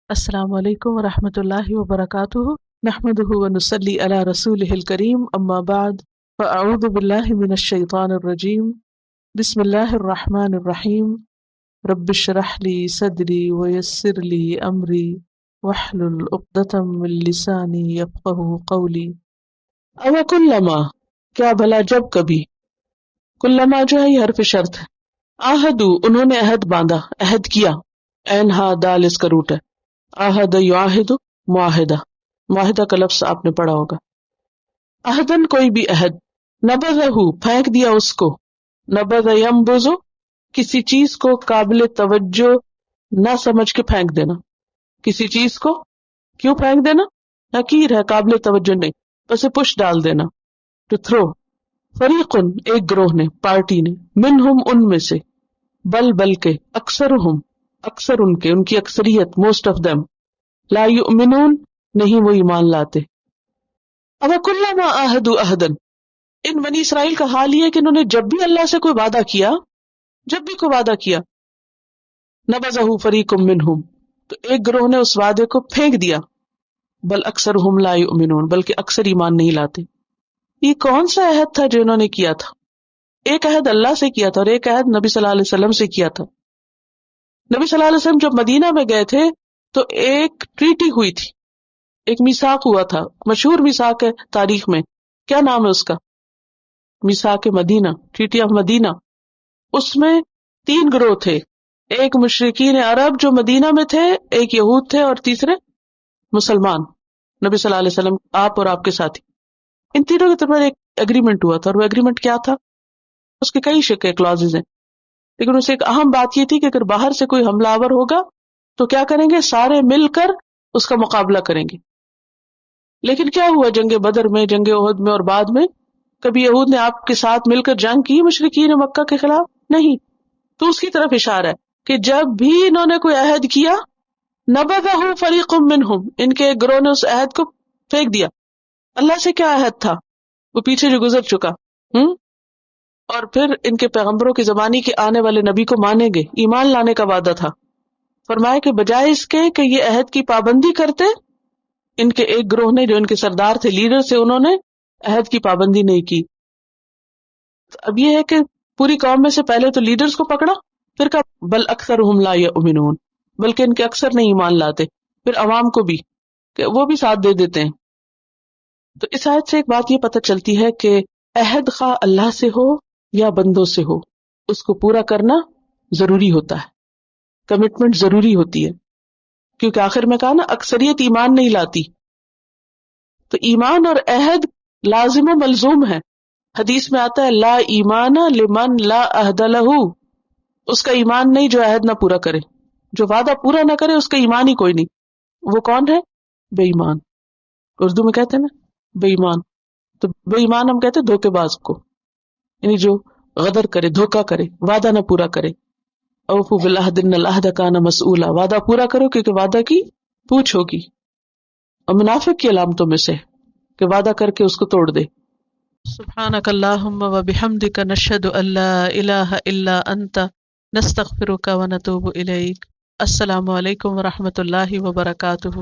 السلام علیکم ورحمۃ اللہ وبرکاتہ، نحمدہ ونصلی علی رسولہ الکریم، اما بعد فاعوذ باللہ من الشیطان الرجیم، بسم اللہ الرحمن الرحیم، رب اشرح لی صدری ویسر لی امری واحلل عقدۃ من لسانی یفقہوا قولی۔ او کلما، کیا بھلا جب کبھی، کلما جو ہے یہ حرف شرط ہے، آہدو انہوں نے عہد باندھا، عہد کیا، عین ہا دال اس کا روٹ ہے، عہد یعاہد معاہدہ، معاہدہ کا لفظ آپ نے پڑھا ہوگا، عہدن کوئی بھی عہد، نبذہ پھینک دیا اس کو، نبذ ینبذ کسی چیز کو قابل توجہ نہ سمجھ کے پھینک دینا، کسی چیز کو کیوں پھینک دینا، حقیر ہے، قابل توجہ نہیں، بس پش ڈال دینا، ٹو تھرو، فریقن ایک گروہ نے، پارٹی نے، منہم ان میں سے، بلکہ اکثرہم اکثر ان کے، ان کی اکثریت، موسٹ آف دیم، لا یؤمنون نہیں وہ ایمان لاتے۔ اب کلما عاہدوا عہدا، ان بنی اسرائیل کا حال یہ ہے کہ انہوں نے جب بھی اللہ سے کوئی وعدہ کیا، جب بھی کوئی وعدہ کیا، نبذہ فریق منہم تو ایک گروہ نے اس وعدے کو پھینک دیا، بل اکثرہم لا یؤمنون بلکہ اکثر ایمان نہیں لاتے۔ یہ کون سا عہد تھا جو انہوں نے کیا تھا؟ ایک عہد اللہ سے کیا تھا اور ایک عہد نبی صلی اللہ علیہ وسلم سے کیا تھا۔ نبی صلی اللہ علیہ وسلم جب مدینہ میں گئے تھے تو ایک ٹریٹی ہوئی تھی، ایک میثاق ہوا تھا، مشہور میثاق ہے تاریخ میں، کیا نام ہے اس کا؟ میثاق مدینہ، ٹریٹی آف مدینہ۔ اس میں 3 گروہ تھے، ایک مشرکین عرب جو مدینہ میں تھے، ایک یہود تھے اور تیسرے مسلمان، نبی صلی اللہ علیہ وسلم، آپ اور آپ کے ساتھی، ان تینوں کے درمیان ایک ایگریمنٹ ہوا تھا، اور وہ ایگریمنٹ کیا تھا؟ اس کے کئی شکے کلازز ہیں، لیکن اس سے ایک اہم بات یہ تھی کہ اگر باہر سے کوئی حملہ آور ہوگا تو کیا کریں گے؟ سارے مل کر اس کا مقابلہ کریں گے۔ لیکن کیا ہوا جنگ بدر میں، جنگ احد میں اور بعد میں؟ کبھی یہود نے آپ کے ساتھ مل کر جنگ کی مشرکین مکہ کے خلاف؟ نہیں۔ تو اس کی طرف اشارہ ہے کہ جب بھی انہوں نے کوئی عہد کیا، نبذہ فریق منہم، ان کے ایک گروہ نے اس عہد کو پھینک دیا۔ اللہ سے کیا عہد تھا؟ وہ پیچھے جو گزر چکا، اور پھر ان کے پیغمبروں کے زمانے کے آنے والے نبی کو مانیں گے، ایمان لانے کا وعدہ تھا۔ فرمایا کہ بجائے اس کے کہ یہ عہد کی پابندی کرتے، ان کے ایک گروہ نے جو ان کے سردار تھے، لیڈر تھے، انہوں نے عہد کی پابندی نہیں کی۔ اب یہ ہے کہ پوری قوم میں سے پہلے تو لیڈرز کو پکڑا، پھر کہا بل اکثرہم لا یؤمنون بلکہ ان کے اکثر نہیں ایمان لاتے، پھر عوام کو بھی کہ وہ بھی ساتھ دے دیتے ہیں۔ تو اس آیت سے ایک بات یہ پتہ چلتی ہے کہ عہد خواہ اللہ سے ہو یا بندوں سے ہو، اس کو پورا کرنا ضروری ہوتا ہے، کمٹمنٹ ضروری ہوتی ہے، کیونکہ آخر میں کہا نا اکثریت ایمان نہیں لاتی، تو ایمان اور عہد لازم و ملزوم ہے۔ حدیث میں آتا ہے لا ایمان لمن لا عہد لہ، اس کا ایمان نہیں جو عہد نہ پورا کرے، جو وعدہ پورا نہ کرے اس کا ایمان ہی کوئی نہیں۔ وہ کون ہے؟ بے ایمان، اردو میں کہتے ہیں نا بے ایمان، تو بے ایمان ہم کہتے ہیں دھوکے باز کو، یعنی جو غدر کرے، دھوکا کرے، وعدہ نہ پورا کرے۔ اوفوا بالعہد ان العہد کان مسئولا، وعدہ پورا کرو کیونکہ وعدہ کی پوچھ ہوگی۔ اور منافق کی علامتوں میں سے کہ وعدہ کر کے اس کو توڑ دے۔ سبحانک اللہم وبحمدک نشہد ان لا الہ الا انت نستغفرک ونتوب الیک۔ السلام علیکم ورحمۃ اللہ وبرکاتہ۔